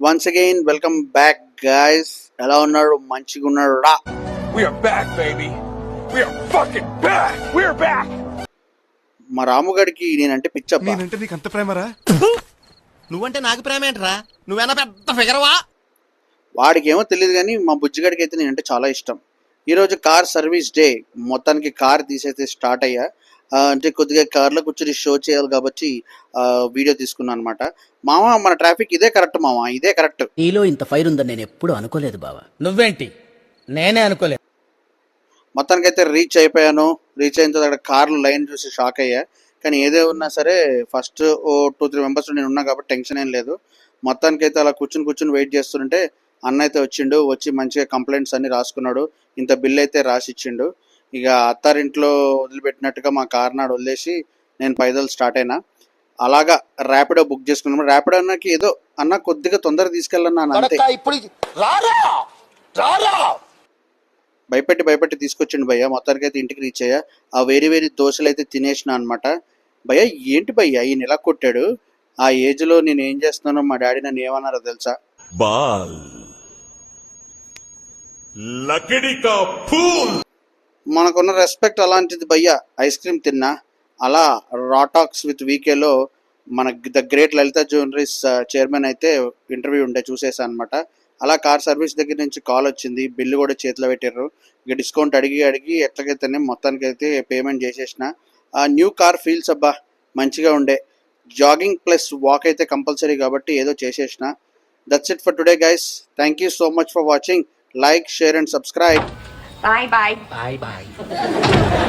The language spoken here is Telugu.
Once again welcome back guys. ఎలా ఉన్నాడు? మంచిగా ఉన్నాడు రా. We are back, baby. We are fucking back. We're back. మా రాముగడికి నేనంటే పిచ్చప్ప. నేనంటే నీకు అంత ప్రేమరా? నువ్వంటే నాకు ప్రేమ ఏంట్రా? నువ్వేనా పెద్ద ఫిగరవా? వాడికి ఏమో తెలియదు కానీ మా బుజ్జిగడికి అయితే నేనంటే చాలా ఇష్టం. ఈరోజు కార్ సర్వీస్ డే. మొత్తానికి కార్ తీసైతే స్టార్ట్ అయ్యా. అంటే కొద్దిగా కార్లో కూర్చొని షో చేయాలి కాబట్టి వీడియో తీసుకున్నాను అనమాట. మామ, మన ట్రాఫిక్ ఇదే కరెక్ట్ మామ, ఇదే కరెక్ట్. నీలో ఇంత ఫైర్ ఉందని నేను ఎప్పుడు అనుకోలేదు బావా. నువ్వేంటి? నేనే అనుకోలేదు. మొత్తానికైతే రీచ్ అయిపోయాను. రీచ్ అయిన తర్వాత కార్లు లైన్ చూసి షాక్ అయ్యా. కానీ ఏదే ఉన్నా సరే ఫస్ట్ 2-3 మెంబర్స్ నేను ఉన్నా కాబట్టి టెన్షన్ ఏం లేదు. మొత్తానికైతే అలా కూర్చుని వెయిట్ చేస్తుంటే అన్న అయితే వచ్చిండు. వచ్చి మంచిగా కంప్లైంట్స్ అన్ని రాసుకున్నాడు. ఇంత బిల్ అయితే రాసి ఇచ్చిండు. ఇక అత్తారింట్లో వదిలిపెట్టినట్టుగా మా కార్ నాడు వదిలేసి నేను పైదలు స్టార్ట్ అయినా. అలాగా ర్యాపిడో బుక్ చేసుకున్నాము. ర్యాపిడో అన్నకి ఏదో అన్న కొద్దిగా తొందరగా తీసుకెళ్ళన్నాను అంతే. భయపెట్టి తీసుకొచ్చిండు భయ్య. మొత్తానికి అయితే ఇంటికి రీచ్ అయ్యా. ఆ వేరి దోశలు అయితే తినేసిన అనమాట. భయ్య ఏంటి భయ్య ఈయన ఎలా కొట్టాడు? ఆ ఏజ్లో నేను ఏం చేస్తున్నానో మా డాడీ నన్ను ఏమన్నారో తెలుసా? బాల్ లకడి కా ఫూల్. మనకున్న రెస్పెక్ట్ అలాంటిది భయ్య. ఐస్ క్రీమ్ తిన్నా. అలా రాటాక్స్ విత్ వీకేలో మన the great Lalitha jewelleries chairman అయితే ఇంటర్వ్యూ ఉండే చూసేసా అనమాట. అలా కార్ సర్వీస్ దగ్గర నుంచి కాల్ వచ్చింది. బిల్లు కూడా చేతిలో పెట్టారు. ఇక డిస్కౌంట్ అడిగి ఎట్లకైతేనే మొత్తానికి అయితే పేమెంట్ చేసేసిన. ఆ న్యూ కార్ ఫీల్స్ అబ్బా మంచిగా ఉండే. జాగింగ్ ప్లస్ వాక్ అయితే కంపల్సరీ కాబట్టి ఏదో చేసేసిన. That's it for today guys. Thank you so much for watching. Like, share and subscribe. Bye bye. Bye bye.